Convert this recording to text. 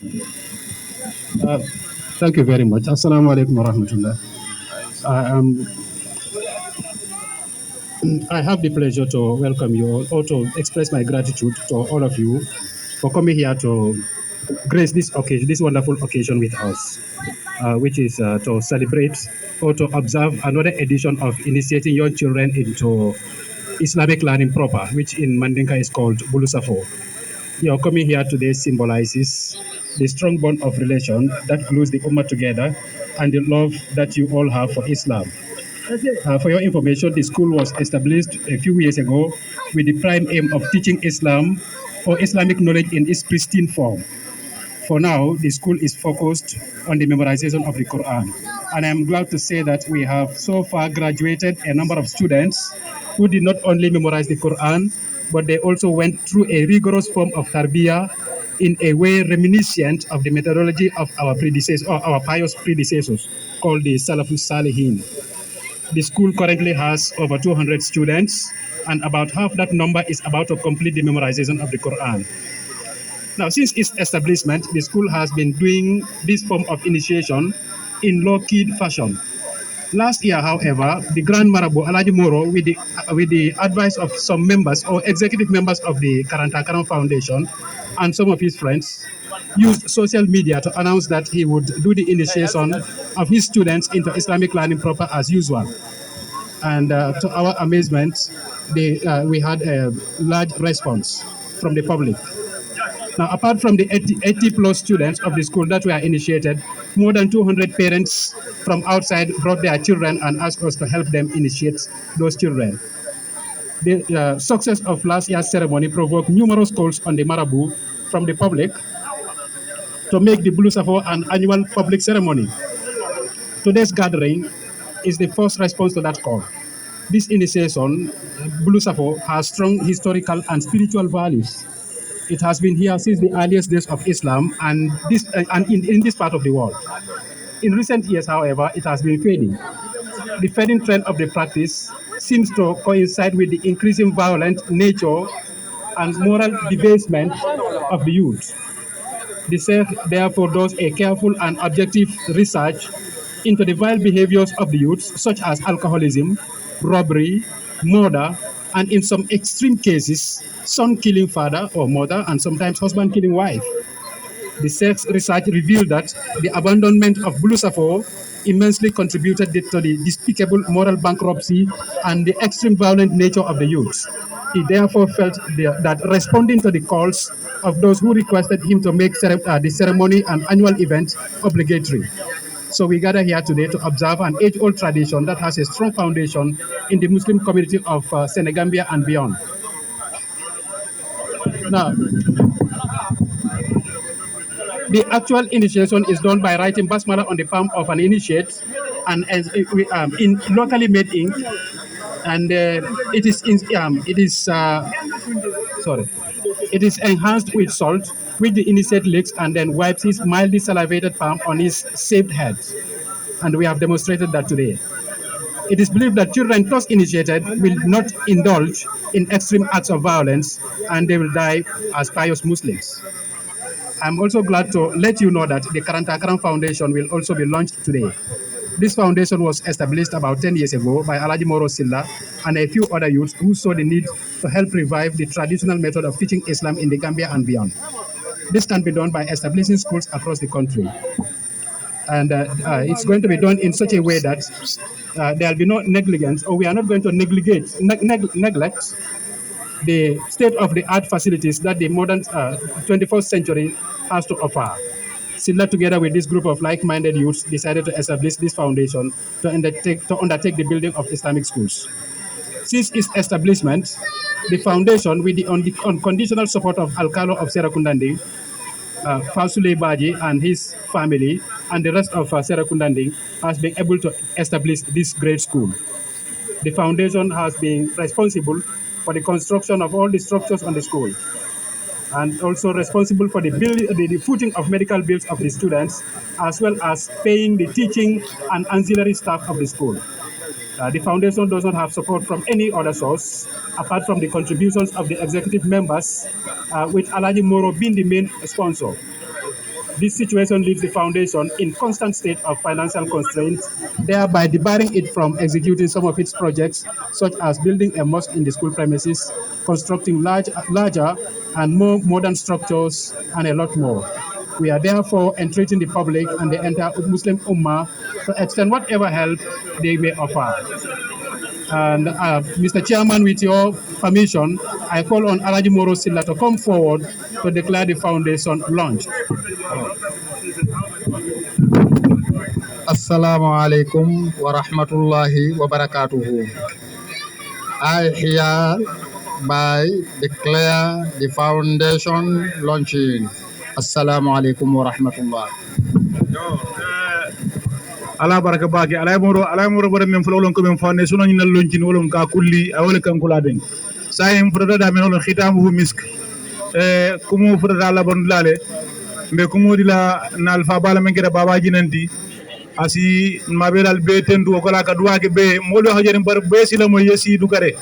Uh, Thank you very much. Assalamu alaikum wa rahmatullah. Um, I have the pleasure to welcome you all, or to express my gratitude to all of you for coming here to grace this occasion, this wonderful occasion with us, which is to celebrate or to observe another edition of initiating young children into Islamic learning proper, which in Mandinka is called Bulusafo. Your coming here today symbolizes the strong bond of relation that glues the Ummah together and the love that you all have for Islam. For your information, the school was established a few years ago with the prime aim of teaching Islam or Islamic knowledge in its pristine form. For now, the school is focused on the memorization of the Quran. And I'm glad to say that we have so far graduated a number of students who did not only memorize the Quran, but they also went through a rigorous form of tarbiyah in a way reminiscent of the methodology of our predecessors, or our pious predecessors, called the Salafus Salihin. The school currently has over 200 students, and about half that number is about to complete the memorization of the Quran. Now, since its establishment, the school has been doing this form of initiation in low-key fashion. Last year, however, the Grand Marabout Alaji Moro, with the advice of some members or executive members of the Karang Foundation and some of his friends, used social media to announce that he would do the initiation of his students into Islamic learning proper as usual. And to our amazement, we had a large response from the public. Now, apart from the 80 plus students of the school that were initiated, more than 200 parents from outside brought their children and asked us to help them initiate those children. The success of last year's ceremony provoked numerous calls on the Marabout from the public to make the Blue Safo an annual public ceremony. Today's gathering is the first response to that call. This initiation, Blue Safo, has strong historical and spiritual values. It has been here since the earliest days of Islam and in this part of the world. In recent years, however, it has been fading. The fading trend of the practice seems to coincide with the increasing violent nature and moral debasement of the youth. The Sheikh therefore does a careful and objective research into the vile behaviors of the youth, such as alcoholism, robbery, murder, and in some extreme cases, son killing father or mother, and sometimes husband killing wife. The sex research revealed that the abandonment of Bulusafo immensely contributed to the despicable moral bankruptcy and the extreme violent nature of the youth. He therefore felt that responding to the calls of those who requested him to make the ceremony and annual event obligatory. So we gather here today to observe an age-old tradition that has a strong foundation in the Muslim community of Senegambia and beyond. Now, the actual initiation is done by writing basmala on the palm of an initiate and in locally made ink, and sorry, it is enhanced with salt, which the initiate licks and then wipes his mildly salivated palm on his shaved head, and we have demonstrated that today. It is believed that children thus initiated will not indulge in extreme acts of violence and they will die as pious Muslims. I'm also glad to let you know that the Karang Foundation will also be launched today. This foundation was established about 10 years ago by Alaji Moro Silla and a few other youths who saw the need to help revive the traditional method of teaching Islam in the Gambia and beyond. This can be done by establishing schools across the country. And it's going to be done in such a way that there will be no negligence, or we are not going to neglect the state-of-the-art facilities that the modern 21st century has to offer. Silla, together with this group of like-minded youths, decided to establish this foundation to undertake the building of Islamic schools. Since its establishment, the foundation, with the unconditional support of Alcalo of Serakundandi, Fasule Baji and his family, and the rest of Serakundandi, has been able to establish this great school. The foundation has been responsible for the construction of all the structures on the school, and also responsible for the footing of medical bills of the students, as well as paying the teaching and ancillary staff of the school. The foundation does not have support from any other source, apart from the contributions of the executive members, with Alaji Moro being the main sponsor. This situation leaves the foundation in constant state of financial constraints, thereby debarring it from executing some of its projects, such as building a mosque in the school premises, constructing larger and more modern structures, and a lot more. We are therefore entreating the public and the entire Muslim Ummah to extend whatever help they may offer. And Mr. Chairman, with your permission, I call on Alaji Moro Silla to come forward to declare the foundation launched. Assalamu alaikum wa rahmatullahi wa barakatuhu. I here by declare the foundation launching. Assalamu alaikum wa rahmatullah. ala baraka bake ala moro bare men fulolon ko men fane suno nyinal loncin wolon ka kulli awole kan kula den sayim furada da men olon khitamu misk kumu furada la bon lale mbe kumu dila nal fa bala men keda baba jinanti asi mabelal be tendu ko la ka duwake be modo hajere bar be sila mo yesi du kare